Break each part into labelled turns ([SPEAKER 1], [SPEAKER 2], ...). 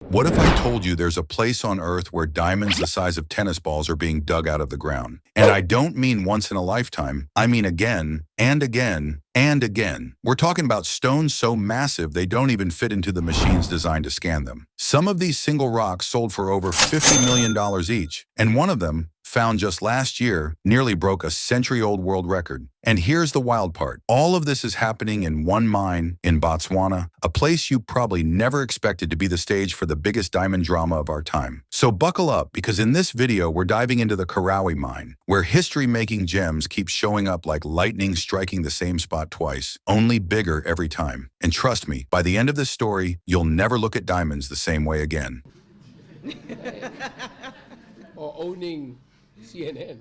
[SPEAKER 1] What if I told you there's a place on Earth where diamonds the size of tennis balls are being dug out of the ground? And I don't mean once in a lifetime, I mean again and again and again. We're talking about stones so massive they don't even fit into the machines designed to scan them. Some of these single rocks sold for over $50 million each, and one of them, found just last year, nearly broke a century-old world record. And here's the wild part. All of this is happening in one mine in Botswana, a place you probably never expected to be the stage for the biggest diamond drama of our time. So buckle up, because in this video we're diving into the Karowe mine, where history-making gems keep showing up like lightning striking the same spot twice, only bigger every time. And trust me, by the end of this story, you'll never look at diamonds the same way again.
[SPEAKER 2] Or owning CNN.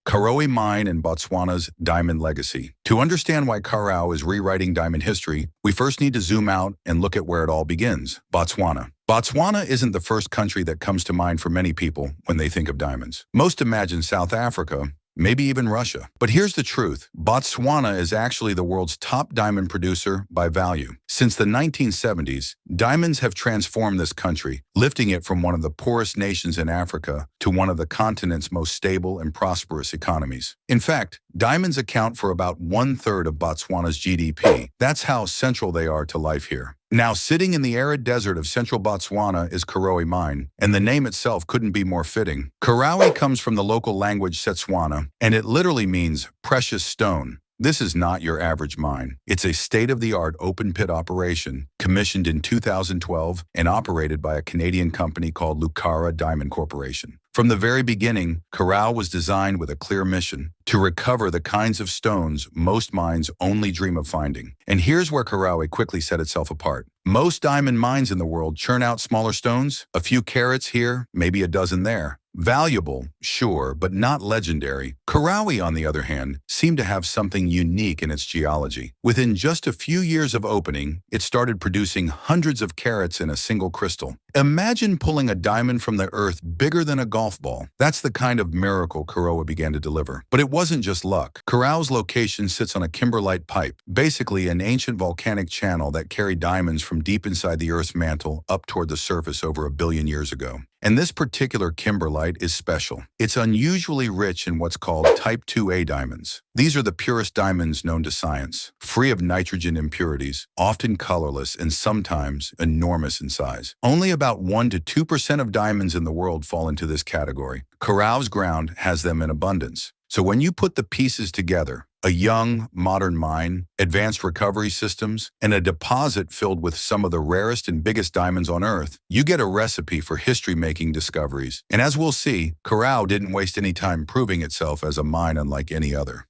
[SPEAKER 1] Karowe Mine and Botswana's diamond legacy. To understand why Karowe is rewriting diamond history, we first need to zoom out and look at where it all begins. Botswana. Botswana isn't the first country that comes to mind for many people when they think of diamonds. Most imagine South Africa, maybe even Russia. But here's the truth. Botswana is actually the world's top diamond producer by value. Since the 1970s, diamonds have transformed this country, lifting it from one of the poorest nations in Africa to one of the continent's most stable and prosperous economies. In fact, diamonds account for about 1/3 of Botswana's GDP. That's how central they are to life here. Now, sitting in the arid desert of central Botswana is Karowe Mine, and the name itself couldn't be more fitting. Karowe comes from the local language Setswana, and it literally means precious stone. This is not your average mine. It's a state-of-the-art open-pit operation commissioned in 2012 and operated by a Canadian company called Lucara Diamond Corporation. From the very beginning, Karowe was designed with a clear mission: to recover the kinds of stones most mines only dream of finding. And here's where Karowe quickly set itself apart. Most diamond mines in the world churn out smaller stones, a few carats here, maybe a dozen there. Valuable, sure, but not legendary. Karowe, on the other hand, seemed to have something unique in its geology. Within just a few years of opening, it started producing hundreds of carats in a single crystal. Imagine pulling a diamond from the earth bigger than a golf ball. That's the kind of miracle Karowe began to deliver. But it wasn't just luck. Karowe's location sits on a kimberlite pipe, basically an ancient volcanic channel that carried diamonds from deep inside the Earth's mantle up toward the surface over 1 billion years ago. And this particular kimberlite is special. It's unusually rich in what's called Type 2A diamonds. These are the purest diamonds known to science, free of nitrogen impurities, often colorless and sometimes enormous in size. Only about 1 to 2% of diamonds in the world fall into this category. Karowe's ground has them in abundance. So when you put the pieces together, a young, modern mine, advanced recovery systems, and a deposit filled with some of the rarest and biggest diamonds on Earth, you get a recipe for history-making discoveries. And as we'll see, Karowe didn't waste any time proving itself as a mine unlike any other.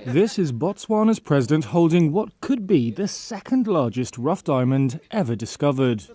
[SPEAKER 3] This is Botswana's president holding what could be the second largest rough diamond ever discovered.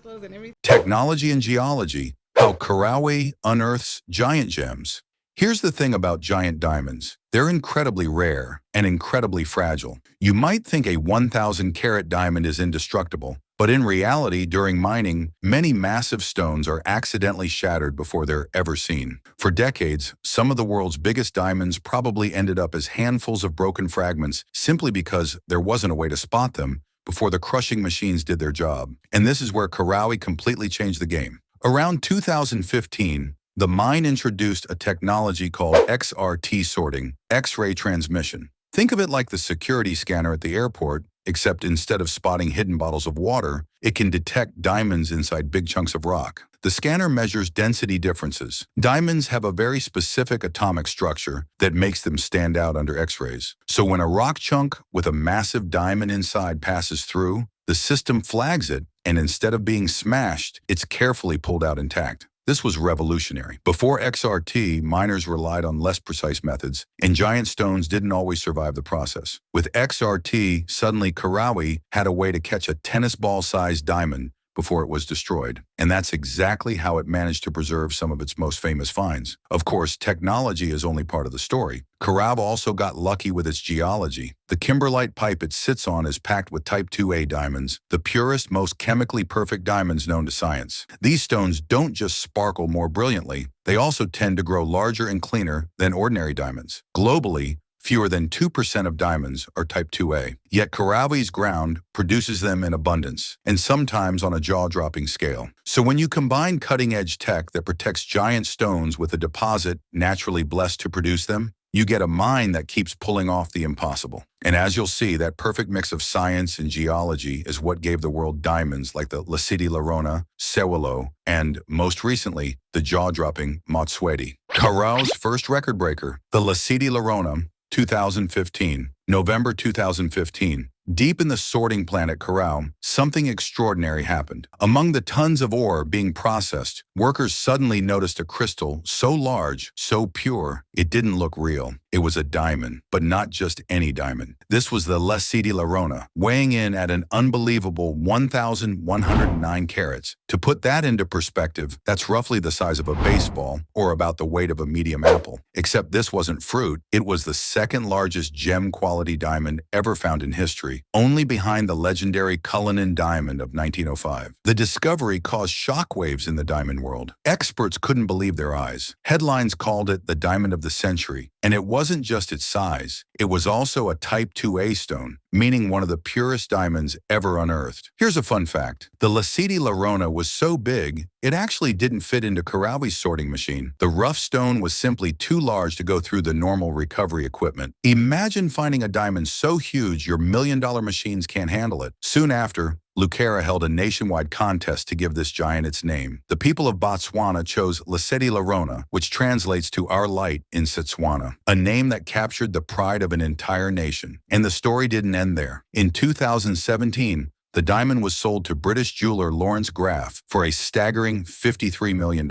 [SPEAKER 1] Technology and geology, how Karowe unearths giant gems. Here's the thing about giant diamonds. They're incredibly rare and incredibly fragile. You might think a 1,000-carat diamond is indestructible, but in reality, during mining, many massive stones are accidentally shattered before they're ever seen. For decades, some of the world's biggest diamonds probably ended up as handfuls of broken fragments simply because there wasn't a way to spot them before the crushing machines did their job. And this is where Karowe completely changed the game. Around 2015, the mine introduced a technology called XRT sorting, X-ray transmission. Think of it like the security scanner at the airport, except instead of spotting hidden bottles of water, it can detect diamonds inside big chunks of rock. The scanner measures density differences. Diamonds have a very specific atomic structure that makes them stand out under X-rays. So when a rock chunk with a massive diamond inside passes through, the system flags it, and instead of being smashed, it's carefully pulled out intact. This was revolutionary. Before XRT, miners relied on less precise methods, and giant stones didn't always survive the process. With XRT, suddenly Karowe had a way to catch a tennis ball-sized diamond before it was destroyed. And that's exactly how it managed to preserve some of its most famous finds. Of course, technology is only part of the story. Karowe also got lucky with its geology. The kimberlite pipe it sits on is packed with Type 2A diamonds, the purest, most chemically perfect diamonds known to science. These stones don't just sparkle more brilliantly, they also tend to grow larger and cleaner than ordinary diamonds. Globally, fewer than 2% of diamonds are type 2A. Yet Karowe's ground produces them in abundance, and sometimes on a jaw-dropping scale. So when you combine cutting-edge tech that protects giant stones with a deposit naturally blessed to produce them, you get a mine that keeps pulling off the impossible. And as you'll see, that perfect mix of science and geology is what gave the world diamonds like the Lesedi La Rona, Sewelo, and, most recently, the jaw-dropping Motswedi. Karowe's first record breaker, the Lesedi La Rona, 2015, November 2015. Deep in the sorting plant at Karowe, something extraordinary happened. Among the tons of ore being processed, workers suddenly noticed a crystal so large, so pure, it didn't look real. It was a diamond, but not just any diamond. This was the Lesedi La Rona, weighing in at an unbelievable 1,109 carats. To put that into perspective, that's roughly the size of a baseball, or about the weight of a medium apple. Except this wasn't fruit, it was the second largest gem-quality diamond ever found in history, only behind the legendary Cullinan diamond of 1905. The discovery caused shockwaves in the diamond world. Experts couldn't believe their eyes. Headlines called it the diamond of the century, and it wasn't just its size, it was also a type 2A stone, meaning one of the purest diamonds ever unearthed. Here's a fun fact. The Lesedi La Rona was so big, it actually didn't fit into Karowe's sorting machine. The rough stone was simply too large to go through the normal recovery equipment. Imagine finding a diamond so huge your million-dollar machines can't handle it. Soon after, Lucara held a nationwide contest to give this giant its name. The people of Botswana chose Lesedi La Rona, which translates to Our Light in Setswana, a name that captured the pride of an entire nation. And the story didn't end there. In 2017, the diamond was sold to British jeweler Lawrence Graff for a staggering $53 million.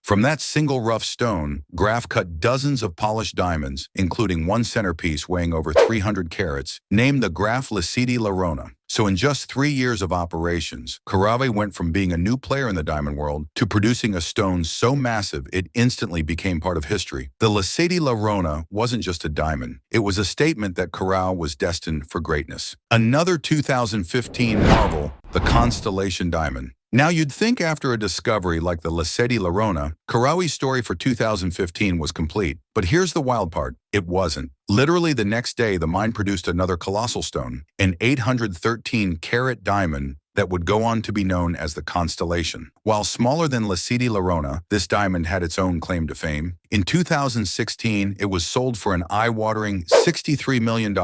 [SPEAKER 1] From that single rough stone, Graff cut dozens of polished diamonds, including one centerpiece weighing over 300 carats, named the Graff Lesedi La Rona. So in just 3 years of operations, Karowe went from being a new player in the diamond world to producing a stone so massive it instantly became part of history. The Lesedi La Rona wasn't just a diamond. It was a statement that Karowe was destined for greatness. Another 2015 marvel, the Constellation diamond. Now you'd think after a discovery like the Lesedi La Rona, Karowe's story for 2015 was complete. But here's the wild part. It wasn't. Literally the next day, the mine produced another colossal stone, an 813-carat diamond that would go on to be known as the Constellation. While smaller than Lesedi La Rona, this diamond had its own claim to fame. In 2016, it was sold for an eye-watering $63 million.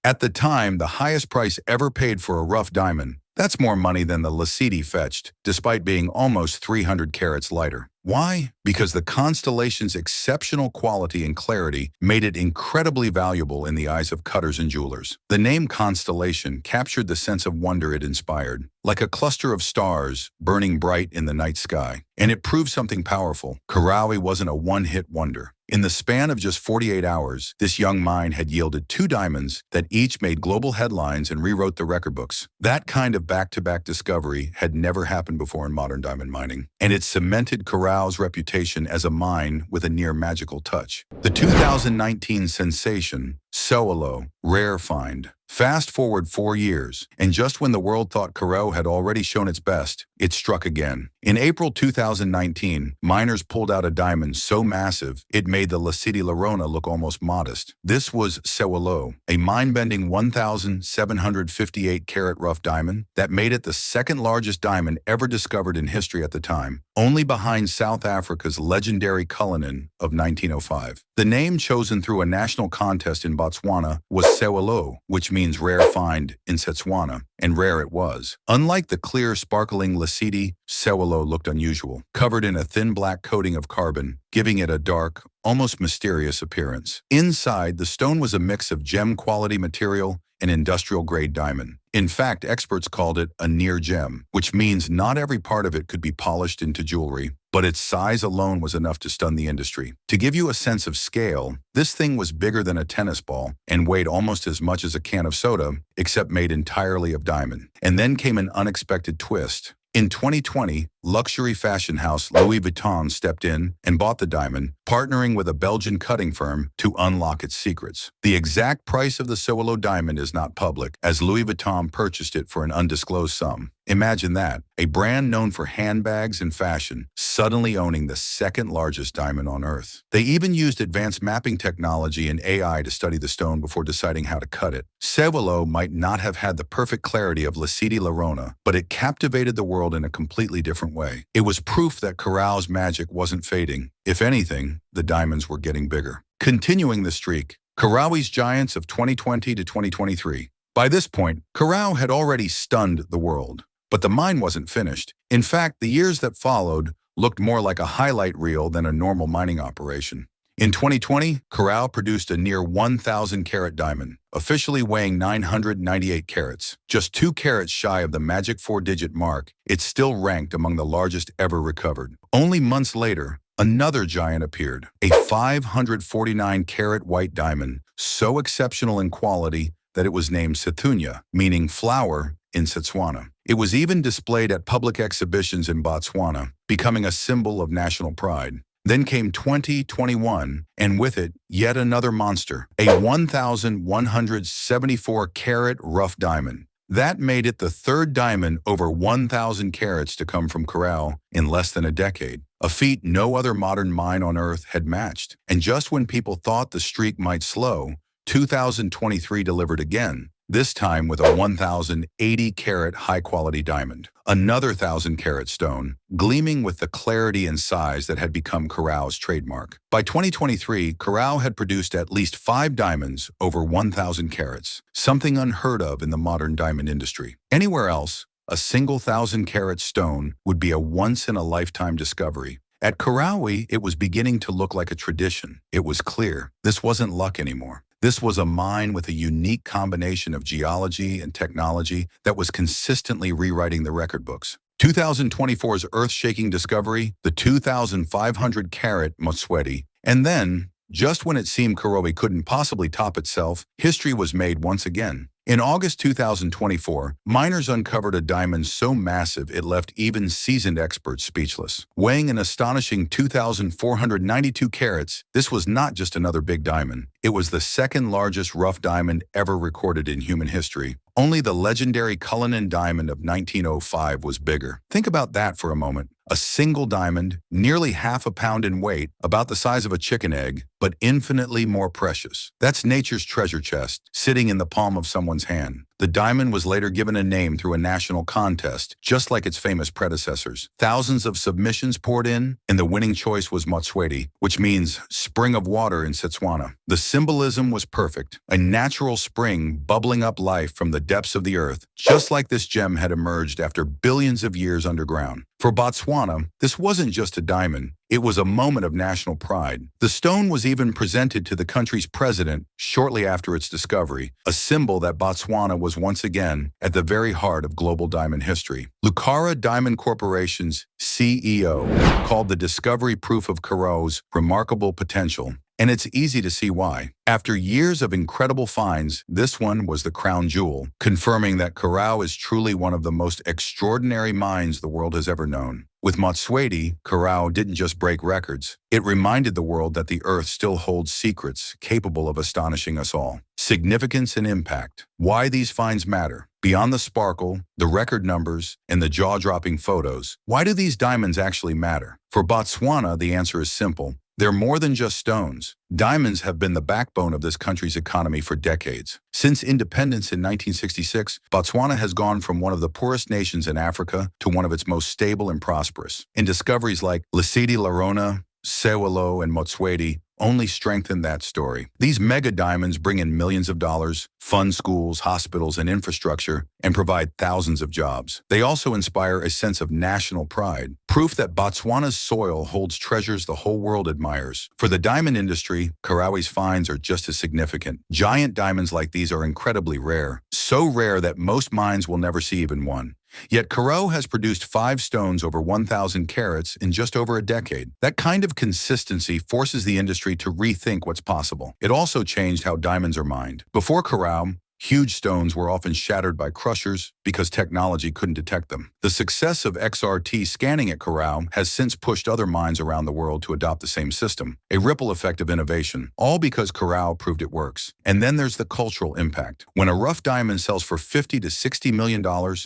[SPEAKER 1] At the time, the highest price ever paid for a rough diamond. That's more money than the Lesedi fetched, despite being almost 300 carats lighter. Why? Because the Constellation's exceptional quality and clarity made it incredibly valuable in the eyes of cutters and jewelers. The name Constellation captured the sense of wonder it inspired, like a cluster of stars burning bright in the night sky. And it proved something powerful. Karowe wasn't a one-hit wonder. In the span of just 48 hours, this young mine had yielded 2 diamonds that each made global headlines and rewrote the record books. That kind of back-to-back discovery had never happened before in modern diamond mining, and it cemented Karowe's reputation as a mine with a near-magical touch. The 2019 sensation, Sewelo, rare find. Fast forward 4 years, and just when the world thought Karowe had already shown its best, it struck again. In April 2019, miners pulled out a diamond so massive, it made the Lesedi La Rona look almost modest. This was Sewelo, a mind-bending 1,758-carat rough diamond that made it the second largest diamond ever discovered in history at the time, only behind South Africa's legendary Cullinan of 1905. The name chosen through a national contest in Botswana was Sewelo, which means rare find in Setswana, and rare it was. Unlike the clear, sparkling Lesedi, Sewelo looked unusual, covered in a thin black coating of carbon, giving it a dark, almost mysterious appearance. Inside, the stone was a mix of gem-quality material and industrial-grade diamond. In fact, experts called it a near gem, which means not every part of it could be polished into jewelry, but its size alone was enough to stun the industry. To give you a sense of scale, this thing was bigger than a tennis ball and weighed almost as much as a can of soda, except made entirely of diamond. And then came an unexpected twist. In 2020, luxury fashion house Louis Vuitton stepped in and bought the diamond, partnering with a Belgian cutting firm to unlock its secrets. The exact price of the Sewelo diamond is not public, as Louis Vuitton purchased it for an undisclosed sum. Imagine that, a brand known for handbags and fashion, suddenly owning the second largest diamond on Earth. They even used advanced mapping technology and AI to study the stone before deciding how to cut it. Sewelo might not have had the perfect clarity of Lesedi La Rona, but it captivated the world in a completely different way. It was proof that Karowe's magic wasn't fading. If anything, the diamonds were getting bigger. Continuing the streak, Karowe's giants of 2020 to 2023. By this point, Karowe had already stunned the world. But the mine wasn't finished. In fact, the years that followed looked more like a highlight reel than a normal mining operation. In 2020, Karowe produced a near 1,000-carat diamond, officially weighing 998 carats. Just 2 carats shy of the magic 4-digit mark, it still ranked among the largest ever recovered. Only months later, another giant appeared, a 549-carat white diamond, so exceptional in quality that it was named Sethunya, meaning flower, in Botswana. It was even displayed at public exhibitions in Botswana, becoming a symbol of national pride. Then came 2021, and with it, yet another monster, a 1,174-carat rough diamond. That made it the third diamond over 1,000 carats to come from Karowe in less than a decade, a feat no other modern mine on Earth had matched. And just when people thought the streak might slow, 2023 delivered again, this time with a 1,080-carat high-quality diamond. Another 1,000-carat stone, gleaming with the clarity and size that had become Karowe's trademark. By 2023, Karowe had produced at least 5 diamonds over 1,000 carats, something unheard of in the modern diamond industry. Anywhere else, a single 1,000-carat stone would be a once-in-a-lifetime discovery. At Karowe, it was beginning to look like a tradition. It was clear this wasn't luck anymore. This was a mine with a unique combination of geology and technology that was consistently rewriting the record books. 2024's earth-shaking discovery, the 2,500-carat Motswedi. And then, just when it seemed Karowe couldn't possibly top itself, history was made once again. In August 2024, miners uncovered a diamond so massive it left even seasoned experts speechless. Weighing an astonishing 2,492 carats, this was not just another big diamond. It was the second largest rough diamond ever recorded in human history. Only the legendary Cullinan diamond of 1905 was bigger. Think about that for a moment. A single diamond, nearly half a pound in weight, about the size of a chicken egg, but infinitely more precious. That's nature's treasure chest, sitting in the palm of someone's hand. The diamond was later given a name through a national contest, just like its famous predecessors. Thousands of submissions poured in, and the winning choice was Motswedi, which means spring of water in Botswana. The symbolism was perfect, a natural spring bubbling up life from the depths of the earth, just like this gem had emerged after billions of years underground. For Botswana, this wasn't just a diamond. It was a moment of national pride. The stone was even presented to the country's president shortly after its discovery, a symbol that Botswana was once again at the very heart of global diamond history. Lucara Diamond Corporation's CEO called the discovery proof of Karowe's remarkable potential. And it's easy to see why. After years of incredible finds, this one was the crown jewel, confirming that Karowe is truly one of the most extraordinary mines the world has ever known. With Motswedi, Karowe didn't just break records. It reminded the world that the Earth still holds secrets capable of astonishing us all. Significance and impact. Why these finds matter. Beyond the sparkle, the record numbers, and the jaw-dropping photos, why do these diamonds actually matter? For Botswana, the answer is simple. They're more than just stones. Diamonds have been the backbone of this country's economy for decades. Since independence in 1966, Botswana has gone from one of the poorest nations in Africa to one of its most stable and prosperous. And discoveries like Lesedi La Rona, Sewelo, and Motswedi only strengthen that story. These mega diamonds bring in millions of dollars, fund schools, hospitals, and infrastructure, and provide thousands of jobs. They also inspire a sense of national pride, proof that Botswana's soil holds treasures the whole world admires. For the diamond industry, Karowe's finds are just as significant. Giant diamonds like these are incredibly rare, so rare that most mines will never see even one. Yet Karowe has produced 5 stones over 1,000 carats in just over a decade. That kind of consistency forces the industry to rethink what's possible. It also changed how diamonds are mined. Before Karowe, Huge stones were often shattered by crushers because technology couldn't detect them. The success of XRT scanning at Karowe has since pushed other mines around the world to adopt the same system, a ripple effect of innovation, all because Karowe proved it works. And then there's the cultural impact. When a rough diamond sells for $50 to $60 million,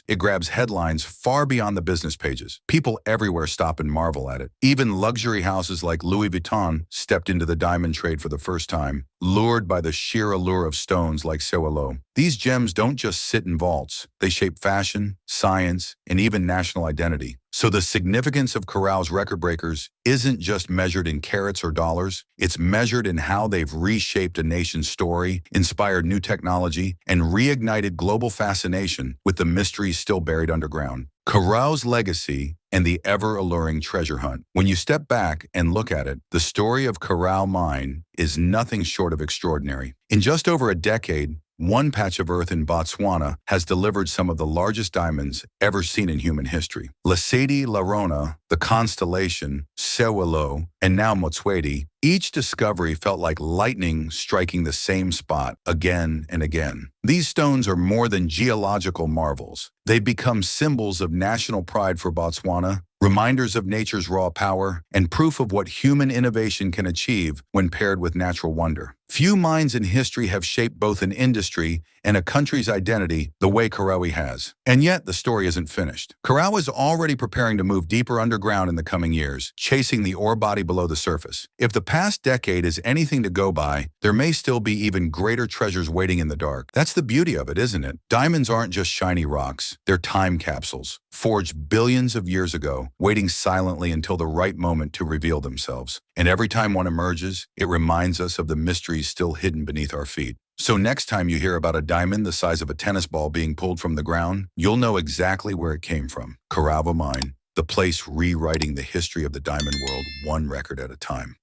[SPEAKER 1] it grabs headlines far beyond the business pages. People everywhere stop and marvel at it. Even luxury houses like Louis Vuitton stepped into the diamond trade for the first time, lured by the sheer allure of stones like Sewelo. These gems don't just sit in vaults. They shape fashion, science, and even national identity. So the significance of Karowe's record breakers isn't just measured in carats or dollars. It's measured in how they've reshaped a nation's story, inspired new technology, and reignited global fascination with the mysteries still buried underground. Karowe's legacy and the ever-alluring treasure hunt. When you step back and look at it, the story of Karowe Mine is nothing short of extraordinary. In just over a decade, one patch of earth in Botswana has delivered some of the largest diamonds ever seen in human history. Lesedi La Rona, the Constellation, Sewelo, and now Motswedi, each discovery felt like lightning striking the same spot again and again. These stones are more than geological marvels. They've become symbols of national pride for Botswana, reminders of nature's raw power, and proof of what human innovation can achieve when paired with natural wonder. Few mines in history have shaped both an industry and a country's identity the way Karowe has. And yet, the story isn't finished. Karowe is already preparing to move deeper underground in the coming years, chasing the ore body below the surface. If the past decade is anything to go by, there may still be even greater treasures waiting in the dark. That's the beauty of it, isn't it? Diamonds aren't just shiny rocks. They're time capsules, forged billions of years ago, waiting silently until the right moment to reveal themselves. And every time one emerges, it reminds us of the mysteries still hidden beneath our feet. So next time you hear about a diamond the size of a tennis ball being pulled from the ground, you'll know exactly where it came from. Karowe Mine, the place rewriting the history of the diamond world one record at a time.